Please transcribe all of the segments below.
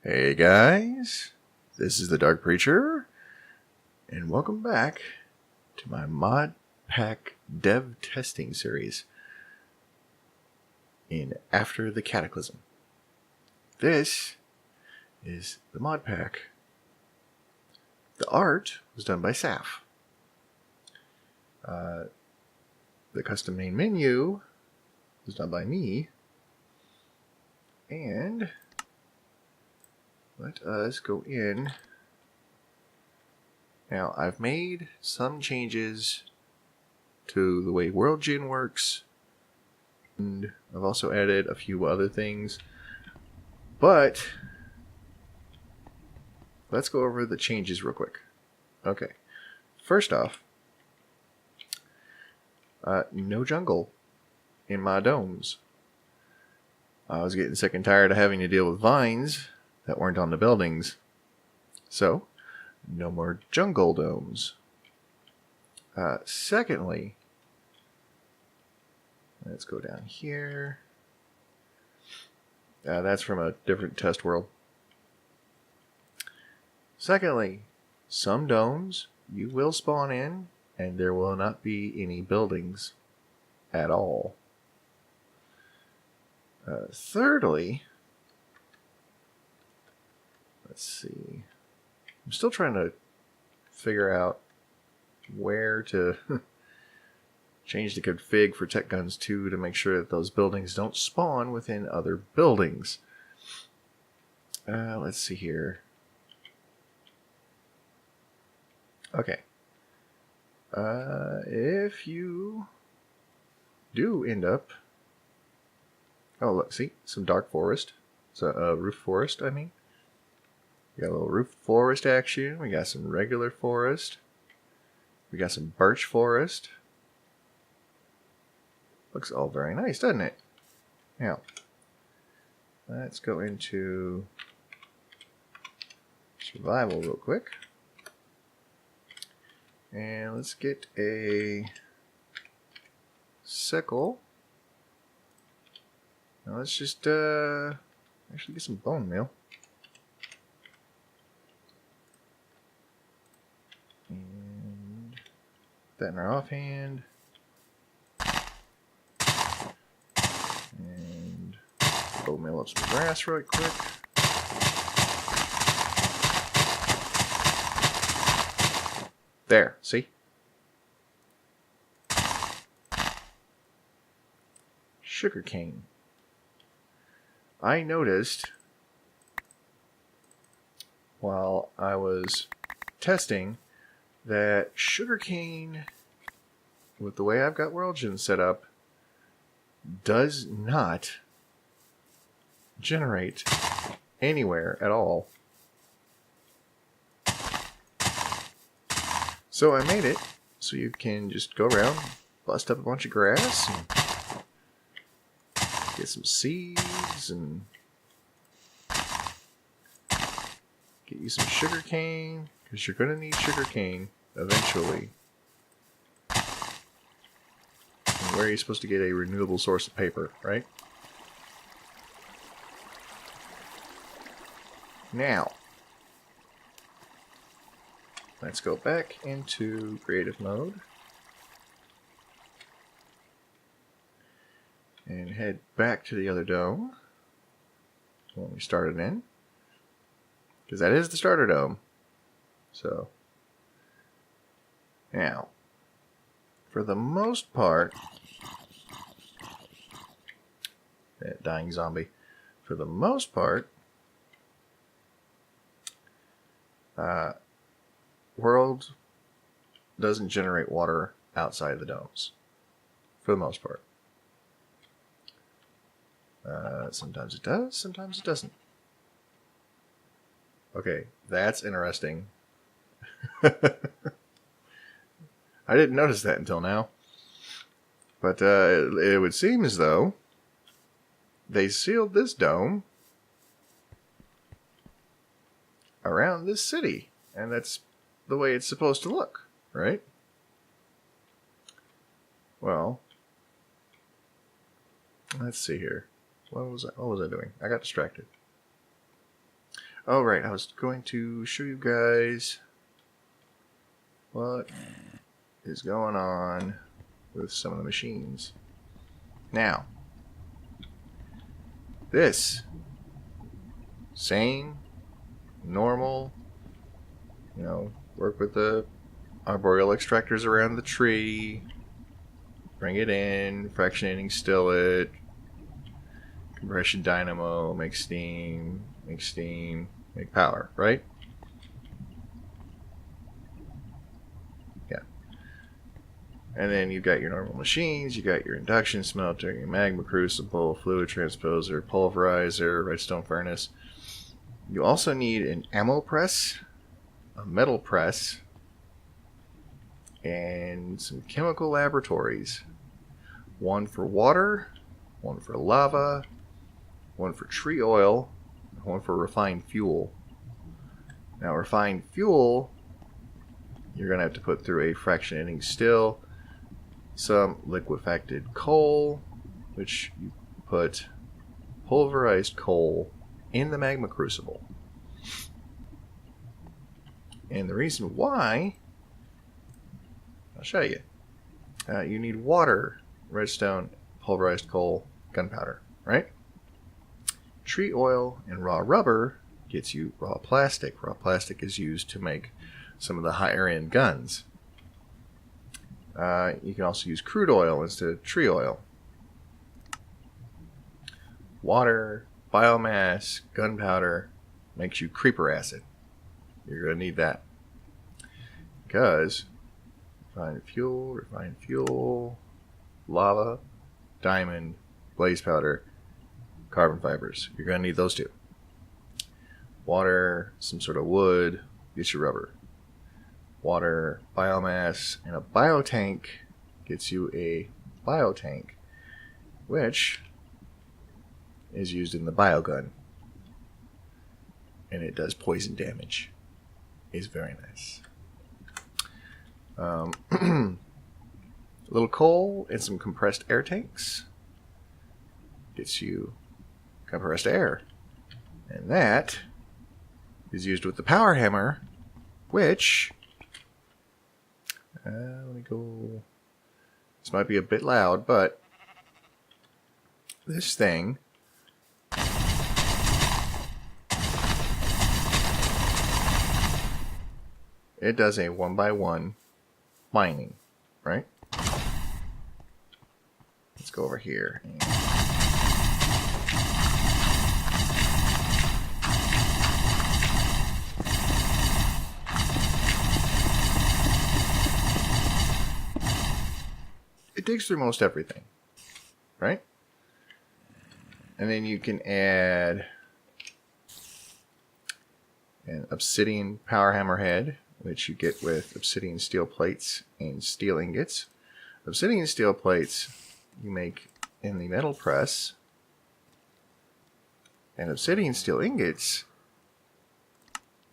Hey guys, this is the Dark Preacher, and welcome back to my Modpack dev testing series in After the Cataclysm. This is the Modpack. The art was done by Saf. The custom main menu was done by me, and let us go in. Now, I've made some changes to the way WorldGen works, and I've also added a few other things, but let's go over the changes real quick. Okay, first off, no jungle in my domes. I was getting sick and tired of having to deal with vines that weren't on the buildings, so no more jungle domes. Secondly, let's go down here. That's from a different test world. Secondly, some domes you will spawn in and there will not be any buildings at all. Thirdly, let's see. I'm still trying to figure out where to change the config for Tech Guns 2 to make sure that those buildings don't spawn within other buildings. Let's see here. Okay. If you do end up... Oh, look, see? Some dark forest. So, roof forest, I mean. We got a little roof forest action. We got some regular forest. We got some birch forest. Looks all very nice, doesn't it? Now, let's go into survival real quick. And let's get a sickle. Now let's just actually get some bone meal. And put that in our offhand. And bone meal up some grass really quick. There, see? Sugarcane. I noticed while I was testing that sugarcane, with the way I've got WorldGen set up, does not generate anywhere at all. So I made it so you can just go around, bust up a bunch of grass, and get some seeds, and get you some sugar cane, because you're going to need sugar cane eventually. And where are you supposed to get a renewable source of paper, right? Now, let's go back into creative mode and head back to the other dome when we started in, because that is the starter dome. So now, for the most part, that dying zombie, for the most part, world doesn't generate water outside the domes, for the most part. Sometimes it does, sometimes it doesn't. Okay, that's interesting. I didn't notice that until now. But it would seem as though they sealed this dome around this city. And that's the way it's supposed to look, right? Well, let's see here. What was I doing? I got distracted. Oh, right. I was going to show you guys what is going on with some of the machines. Now, this same, normal, work with the arboreal extractors around the tree, bring it in, fractionating skillet, compression dynamo, make steam, make power, right? Yeah. And then you've got your normal machines, you got your induction smelter, your magma crucible, fluid transposer, pulverizer, redstone furnace. You also need an ammo press, a metal press, and some chemical laboratories. One for water, one for lava, one for tree oil, and one for refined fuel. Now, refined fuel, you're going to have to put through a fractionating still, some liquefied coal, which you put pulverized coal in the magma crucible. And the reason why, I'll show you. You need water, redstone, pulverized coal, gunpowder, right? Tree oil and raw rubber gets you raw plastic. Raw plastic is used to make some of the higher end guns. You can also use crude oil instead of tree oil. Water, biomass, gunpowder makes you creeper acid. You're going to need that. Because refined fuel, lava, diamond, blaze powder, carbon fibers. You're going to need those two. Water, some sort of wood, gets you rubber. Water, biomass, and a biotank gets you a biotank, which is used in the biogun. And it does poison damage. It's very nice. A little coal and some compressed air tanks gets you compressed air. And that is used with the power hammer, which... let me go... This might be a bit loud, but this thing... It does a 1x1 mining, right? Let's go over here. It digs through most everything, right? And then you can add an obsidian power hammer head, which you get with obsidian steel plates and steel ingots. Obsidian steel plates you make in the metal press, and obsidian steel ingots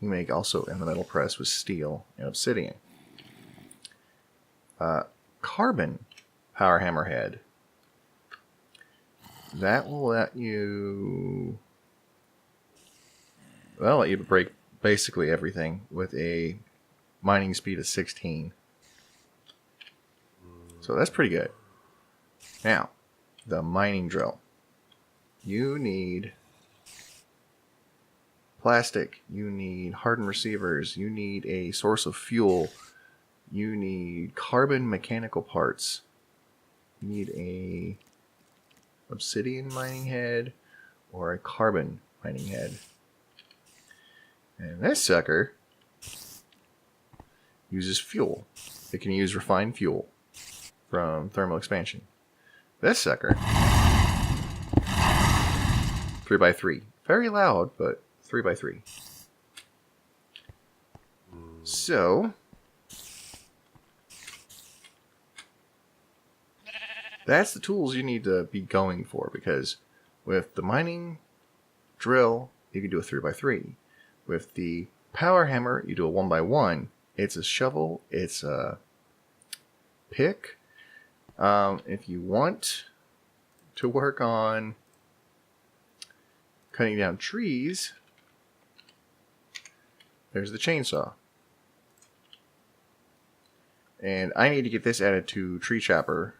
you make also in the metal press with steel and obsidian. Carbon power hammer head. That will let you break basically everything with a mining speed of 16. So that's pretty good. Now, the mining drill. You need plastic. You need hardened receivers. You need a source of fuel. You need carbon mechanical parts. You need a obsidian mining head or a carbon mining head. And this sucker uses fuel. It can use refined fuel from thermal expansion. This sucker, 3x3. Very loud, but 3x3. So, that's the tools you need to be going for, because with the mining drill, you can do a 3x3. With the power hammer, you do a 1x1. It's a shovel. It's a pick. If you want to work on cutting down trees, there's the chainsaw. And I need to get this added to Tree Chopper.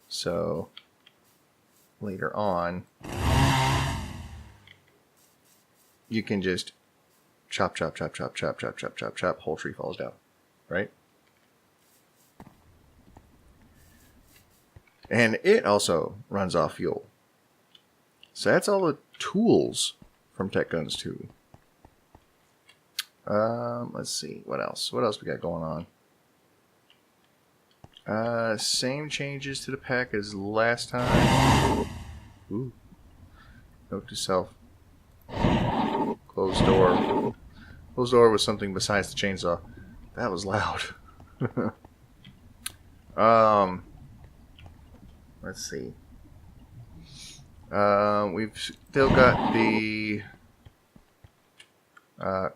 So later on, you can just chop, chop, chop, chop, chop, chop, chop, chop, chop, whole tree falls down, right? And it also runs off fuel. So that's all the tools from Tech Guns 2. Let's see, what else? What else we got going on? Same changes to the pack as last time. Ooh. Note to self. Closed door. Closed door was something besides the chainsaw. That was loud. Let's see. We've still got the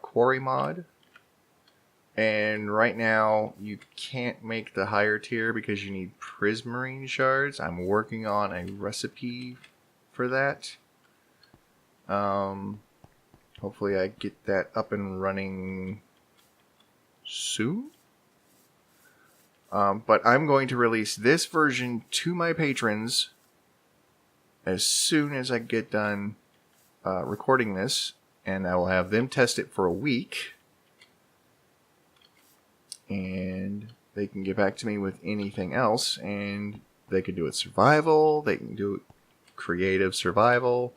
quarry mod. And right now, you can't make the higher tier because you need prismarine shards. I'm working on a recipe for that. Hopefully I get that up and running soon. But I'm going to release this version to my patrons as soon as I get done recording this. And I will have them test it for a week. And they can get back to me with anything else. And they can do it survival. They can do it creative survival.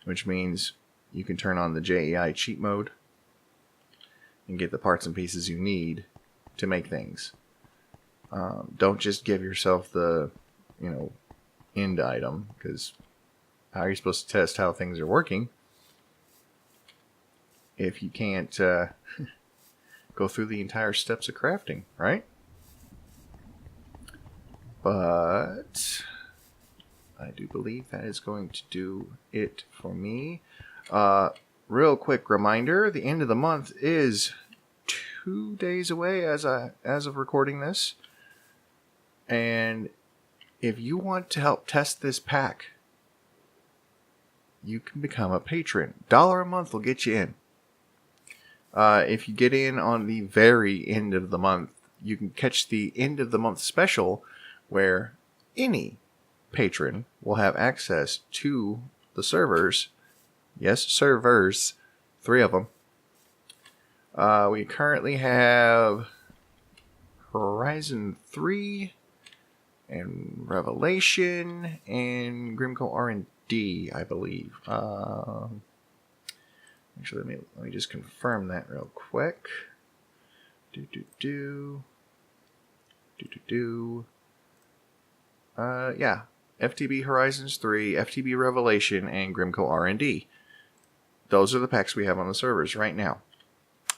Which means you can turn on the JEI cheat mode. And get the parts and pieces you need to make things. Don't just give yourself the, end item. Because how are you supposed to test how things are working if you can't go through the entire steps of crafting, right? But I do believe that is going to do it for me. Real quick reminder, the end of the month is 2 days away as of recording this. And if you want to help test this pack, you can become a patron. $1 a month will get you in. If you get in on the very end of the month, you can catch the end of the month special where any patron will have access to the servers. Yes, servers. 3 of them. We currently have Horizon 3 and Revelation and Grimco R&D, I believe. Actually, let me just confirm that real quick. Yeah. FTB Horizons 3, FTB Revelation, and Grimco R&D. Those are the packs we have on the servers right now.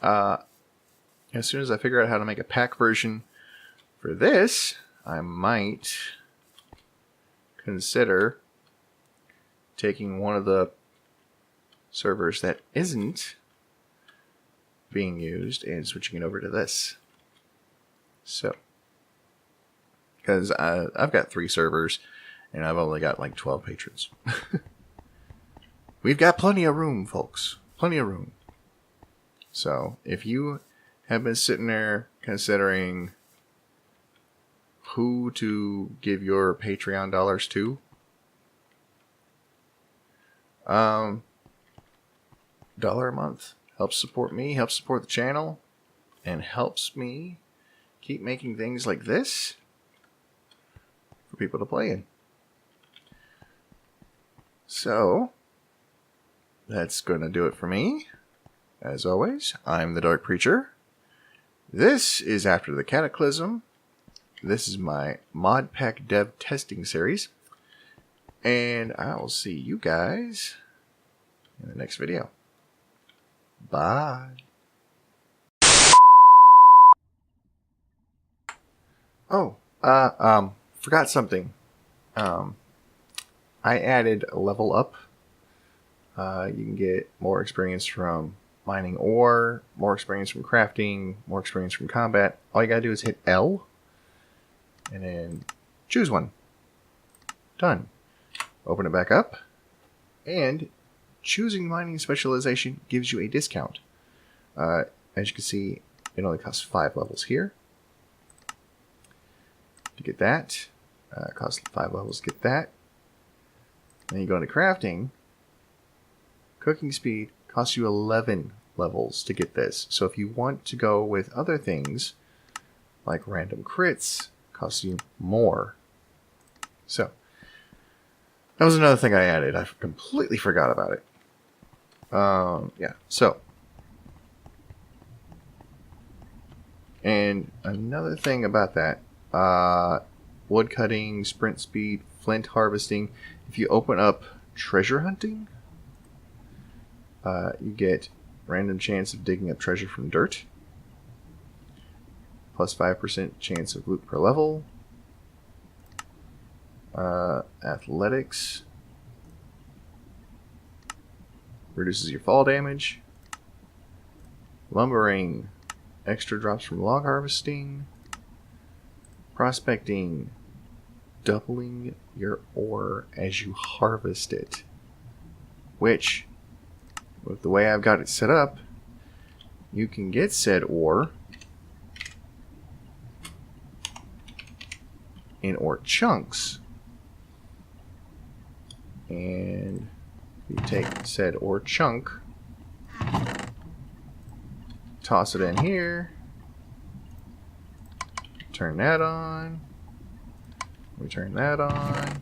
As soon as I figure out how to make a pack version for this, I might consider taking one of the servers that isn't being used and switching it over to this. So, because I've got 3 servers and I've only got like 12 patrons. We've got plenty of room, folks. Plenty of room. So, if you have been sitting there considering who to give your Patreon dollars to, $1 a month helps support me, helps support the channel, and helps me keep making things like this for people to play in. So, that's going to do it for me. As always, I'm the Dark Preacher. This is After the Cataclysm. This is my Modpack Dev Testing Series. And I will see you guys in the next video. Bye. Oh, forgot something. I added a level up. You can get more experience from mining ore, more experience from crafting, more experience from combat. All you gotta do is hit L and then choose one. Done. Open it back up, and choosing mining specialization gives you a discount. As you can see, it only costs 5 levels here to get that. It costs 5 levels to get that. Then you go into crafting. Cooking speed costs you 11 levels to get this. So if you want to go with other things, like random crits, costs you more. So that was another thing I added. I completely forgot about it. Yeah, so. And another thing about that, wood cutting, sprint speed, flint harvesting. If you open up treasure hunting, you get random chance of digging up treasure from dirt. Plus 5% chance of loot per level. Athletics. Reduces your fall damage. Lumbering. Extra drops from log harvesting. Prospecting. Doubling your ore as you harvest it. Which, with the way I've got it set up, you can get said ore in ore chunks. And you take said ore chunk, toss it in here, turn that on, we turn that on,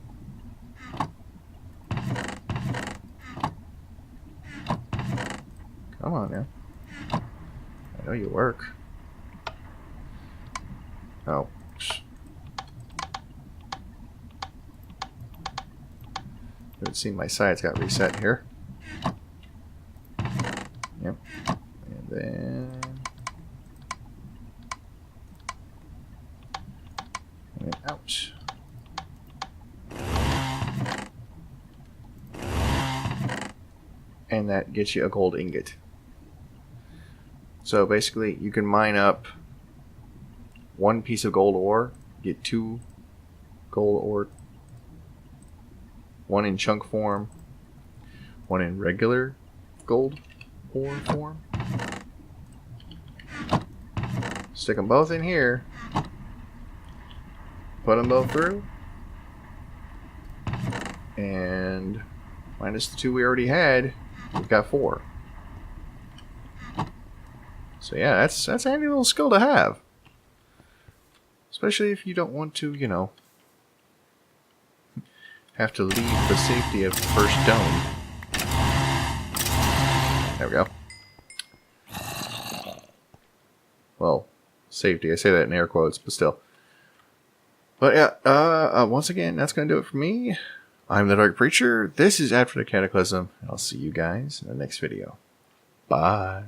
come on now, I know you work. Oh, it seems my sides got reset here. Yep. And then out. And that gets you a gold ingot. So basically you can mine up 1 piece of gold ore, get 2 gold ore, 1 in chunk form, 1 in regular gold ore form. Stick them both in here, put them both through, and minus the 2 we already had, we've got 4. So yeah, that's a handy little skill to have. Especially if you don't want to, you know, have to leave the safety of the first dome. There we go. Well, safety, I say that in air quotes, but still. But yeah, once again, that's going to do it for me. I'm the Dark Preacher. This is After the Cataclysm. And I'll see you guys in the next video. Bye.